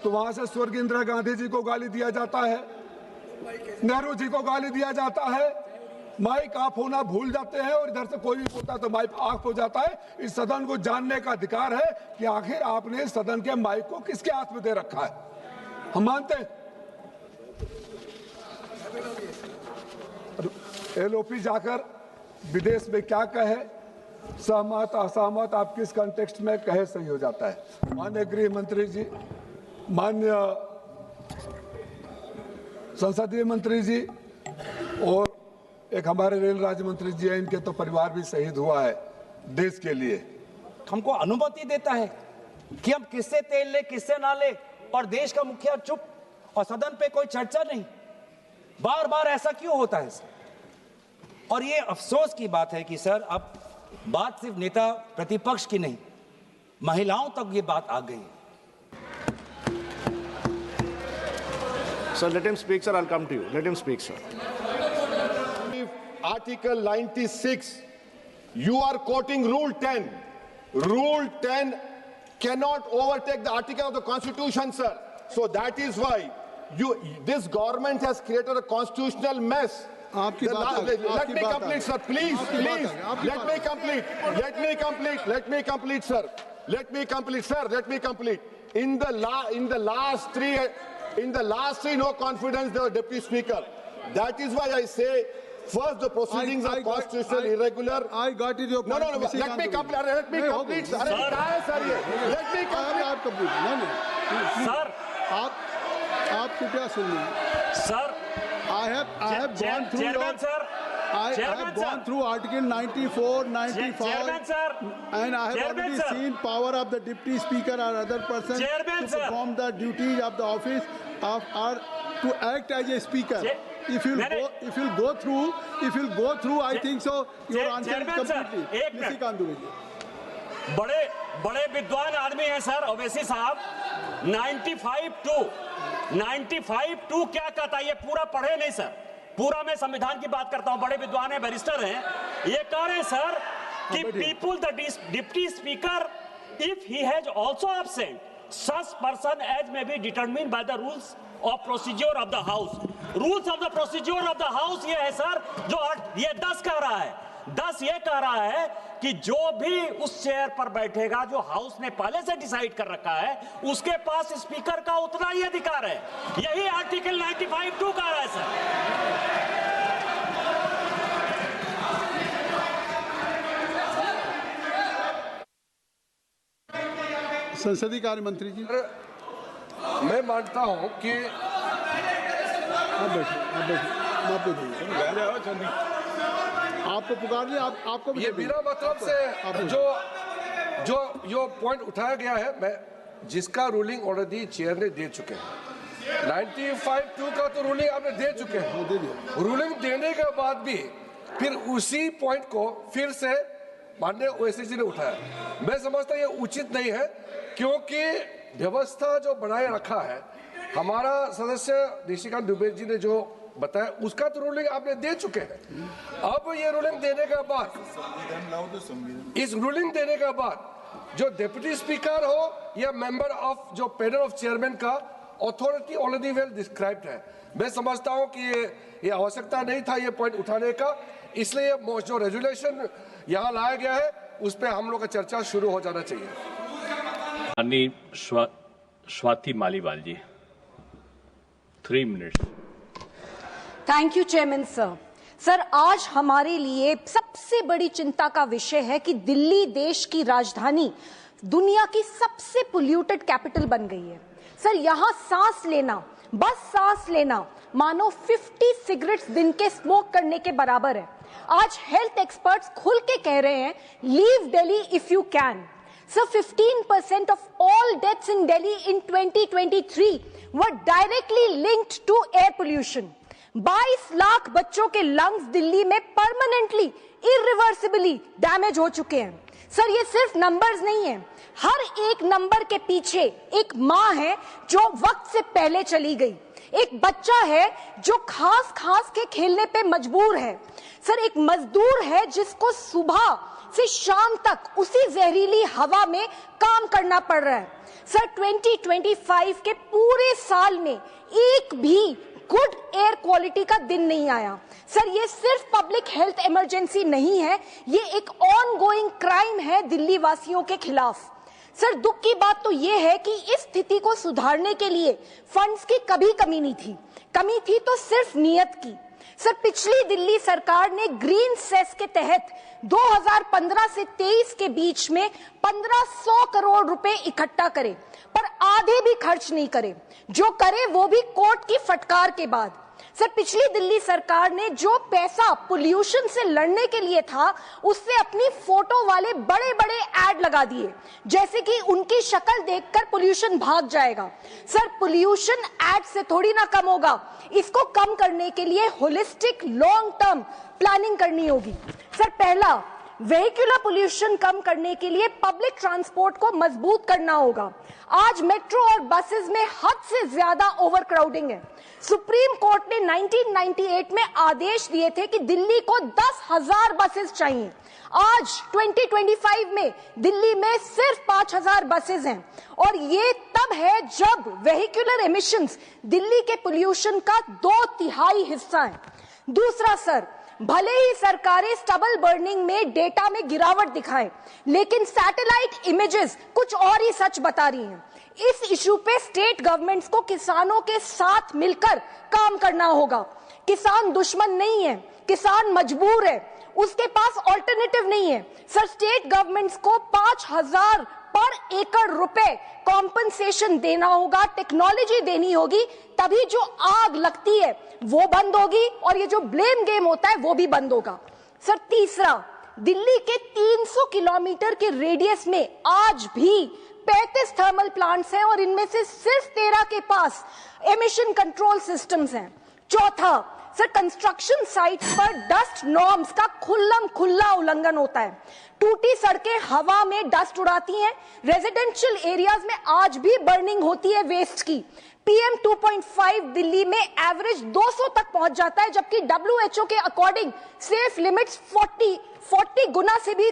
तो वहां से स्वर्गीय इंदिरा गांधी जी को गाली दिया जाता है, नेहरू जी को गाली दिया जाता है, माइक ऑफ होना भूल जाते हैं और इधर से कोई भी बोलता है तो माइक ऑफ हो जाता है। इस सदन को जानने का अधिकार है कि आखिर आपने सदन के माइक को किसके हाथ में दे रखा है। हम मानते हैं एलओपी जाकर विदेश में क्या कहे, सहमत असहमत, आप किस कॉन्टेक्स्ट में कहे सही हो जाता है। माननीय गृह मंत्री जी, माननीय संसदीय मंत्री जी और एक हमारे रेल राज्य मंत्री जी हैं, इनके तो परिवार भी शहीद हुआ है देश के लिए। हमको अनुमति देता है कि हम किससे तेल ले किससे ना ले, और देश का मुखिया चुप और सदन पे कोई चर्चा नहीं। बार बार ऐसा क्यों होता है सर? और ये अफसोस की बात है कि सर अब बात सिर्फ नेता प्रतिपक्ष की नहीं, महिलाओं तक ये बात आ गई है। Sir, let him speak, sir. I'll come to you. Let him speak, sir. Article 96, you are quoting Rule 10. Rule 10 cannot overtake the article of the Constitution, sir. So that is why this government has created a constitutional mess. Let me complete, sir. Please. Let me complete, sir. Let me complete. In the last three no confidence, the deputy speaker. That is why I say, first, the proceedings are constitutional irregular. I got it. Your no. Let me complete. Let me complete. Sir. Sir, आप कृपया सुनिए. Sir, I have gone through Chairman, sir. I have gone through Article 94, 95, Chairman, sir. and I have Chairman, already sir. seen power of the deputy speaker or other person Chairman, to sir. perform the duties of the office of or to act as a speaker. If you'll go through, I think so. Your answer is completely. Nishikant Dubey ji. बड़े विद्वान आदमी हैं sir Owaisi साहब। 95(2) क्या कहता है, ये पूरा पढ़े नहीं सर, पूरा मैं संविधान की बात करता हूं। बड़े विद्वान हैं, बैरिस्टर हैं, ये कह रहे हैं सर कि people the deputy speaker if he has also absent such person as may be determined by the rules of procedure of the house. Rules of the procedure of the house ये है sir, जो ये 10 कह रहा है। 10 ये कह रहा है कि जो भी उस चेयर पर बैठेगा, जो हाउस ने पहले से डिसाइड कर रखा है, उसके पास स्पीकर का उतना ही अधिकार है। यही आर्टिकल 95(2) कह रहा है सर। संसदीय कार्य मंत्री जी, मैं मानता हूं कि आपको पुकार लिया, आपको ये बिना मतलब से जो पॉइंट उठाया गया है, मैं जिसका रूलिंग ऑलरेडी चेयर ने दे चुके हैं। 95(2) का तो रूलिंग आपने दे चुके हैं। रूलिंग देने के बाद भी फिर उसी पॉइंट को फिर से माननीय ओवैसी जी ने उठाया। मैं समझता ये उचित नहीं है, क्योंकि व्यवस्था जो बनाए रखा है हमारा सदस्य निशिकांत दुबे जी ने जो बताया, उसका तो रूलिंग आपने दे चुके हैं। अब ये रूलिंग देने के बाद, इस रूलिंग देने के बाद जो डिप्टी स्पीकर हो या मेंबर ऑफ जो पैनल ऑफ चेयरमैन का अथॉरिटी ऑलरेडी वेल डिस्क्राइब्ड है। मैं समझता हूं कि ये आवश्यकता नहीं था ये पॉइंट उठाने का, इसलिए जो रेजुलेशन यहाँ लाया गया है उस पर हम लोग का चर्चा शुरू हो जाना चाहिए। माननीय स्वाति मालीवाल जी, 3 minutes. Thank you chairman sir. Sir, आज हमारे लिए सबसे बड़ी चिंता का विषय है कि दिल्ली देश की राजधानी दुनिया की सबसे पोल्यूटेड कैपिटल बन गई है। सर, यहाँ सांस लेना, बस सांस लेना, मानो 50 सिगरेट्स दिन के स्मोक करने के बराबर है। आज हेल्थ एक्सपर्ट्स खुल के कह रहे हैं, leave Delhi if you can. Sir, 15% of all deaths in Delhi in 2023 were directly linked to air pollution. 22 lakh बच्चों के लंग्स दिल्ली में परमानेंटली, इरिवर्सिबली डैमेज हो चुके हैं। सर, ये सिर्फ नंबर्स नहीं है, हर एक नंबर के पीछे एक माँ है जो वक्त से पहले चली गई, एक बच्चा है जो खास के खेलने पे मजबूर है। सर, एक मजदूर है जिसको सुबह से शाम तक उसी जहरीली हवा में काम करना पड़ रहा है। सर 2025 के पूरे साल में एक भी गुड एयर क्वालिटी का दिन नहीं आया। सर ये सिर्फ पब्लिक हेल्थ इमरजेंसी नहीं है, ये एक ऑनगोइंग क्राइम है दिल्ली वासियों के खिलाफ। सर दुख की बात तो ये है कि इस स्थिति को सुधारने के लिए फंड्स की कभी कमी नहीं थी, कमी थी तो सिर्फ नीयत की। सर पिछली दिल्ली सरकार ने ग्रीन सेस के तहत 2015 से 23 के बीच में 1500 करोड़ रुपए इकट्ठा करे, पर आधे भी खर्च नहीं करे, जो करे वो भी कोर्ट की फटकार के बाद। सर पिछली दिल्ली सरकार ने जो पैसा पोल्यूशन से लड़ने के लिए था, उससे अपनी फोटो वाले बड़े बड़े एड लगा दिए, जैसे कि उनकी शक्ल देखकर पोल्यूशन भाग जाएगा। सर पोल्यूशन एड से थोड़ी ना कम होगा, इसको कम करने के लिए होलिस्टिक लॉन्ग टर्म प्लानिंग करनी होगी। सर पहला, वेहिकुलर पोल्यूशन कम करने के लिए पब्लिक ट्रांसपोर्ट को मजबूत करना होगा। आज मेट्रो और बसेस में हद से ज्यादा ओवरक्राउडिंग है। सुप्रीम कोर्ट ने 1998 में आदेश दिए थे कि दिल्ली को 10,000 बसेस चाहिए। आज 2025 में दिल्ली में सिर्फ 5,000 बसेस हैं, और ये तब है जब वेहिकुलर एमिशंस दिल्ली के पोल्यूशन का 2/3 हिस्सा है। दूसरा सर, भले ही सरकारें स्टबल बर्निंग में डेटा में गिरावट दिखाएं, लेकिन सैटेलाइट इमेजेस कुछ और ही सच बता रही हैं। इस इशू पे स्टेट गवर्नमेंट्स को किसानों के साथ मिलकर काम करना होगा। किसान दुश्मन नहीं है, किसान मजबूर है, उसके पास ऑल्टरनेटिव नहीं है। सर स्टेट गवर्नमेंट्स को 5,000 पर एकड़ रुपए कॉम्पनसेशन देना होगा, टेक्नोलॉजी देनी होगी, तभी जो आग लगती है वो बंद होगी और ये जो ब्लेम गेम होता है वो भी बंद होगा। सर तीसरा, दिल्ली के 300 किलोमीटर के रेडियस में आज भी 35 थर्मल प्लांट्स हैं, और इनमें से सिर्फ 13 के पास एमिशन कंट्रोल सिस्टम्स हैं। चौथा सर, कंस्ट्रक्शन साइट्स पर डस्ट नॉर्म्स का खुल्ला उल्लंघन होता है। टूटी सड़कें हवा में डस्ट उड़ाती हैं। रेजिडेंशियल एरियाज में आज भी बर्निंग होती है वेस्ट की। PM 2.5 दिल्ली में एवरेज 200 तक पहुंच जाता है, जबकि WHO के अकॉर्डिंग सेफ लिमिट्स 40 गुना से भी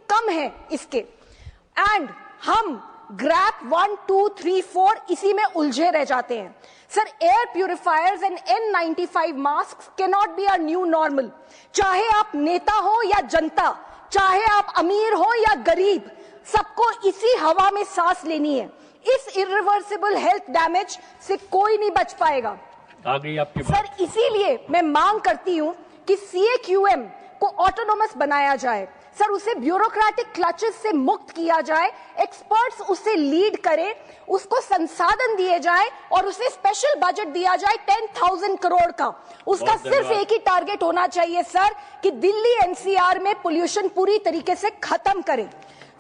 कम है इसके। एंड हम ग्रैप 1, 2, 3, 4 इसी में उलझे रह जाते हैं। Sir air purifiers and N95 mask cannot be our new normal. चाहे आप नेता हो या जनता, चाहे आप अमीर हो या गरीब, सबको इसी हवा में सांस लेनी है। इस इरिवर्सिबल हेल्थ डैमेज से कोई नहीं बच पाएगा। आ गई आपकी बात। सर इसीलिए मैं मांग करती हूं कि CAQM को ऑटोनोमस बनाया जाए। सर उसे ब्यूरोक्रेटिक क्लचेस से मुक्त किया जाए, एक्सपर्ट्स उसे लीड करें, उसको संसाधन दिए जाए और उसे स्पेशल बजट दिया जाए 10,000 करोड़ का। उसका सिर्फ एक ही टारगेट होना चाहिए सर कि दिल्ली NCR में पोल्यूशन पूरी तरीके से खत्म करें।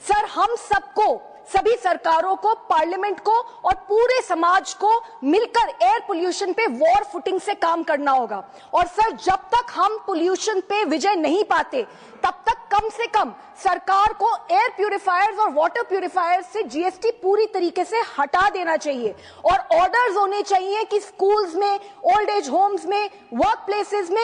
सर हम सबको, सभी सरकारों को, पार्लियामेंट को और पूरे समाज को मिलकर एयर पोल्यूशन पे वॉर फुटिंग से काम करना होगा। और सर जब तक हम पोल्यूशन पे विजय नहीं पाते, तब तक कम से कम सरकार को एयर प्यूरिफायर्स और वाटर प्यूरिफायर्स से GST पूरी तरीके से हटा देना चाहिए, और ऑर्डर्स होने चाहिए कि स्कूल्स में, ओल्ड एज होम्स में, वर्क प्लेसेस में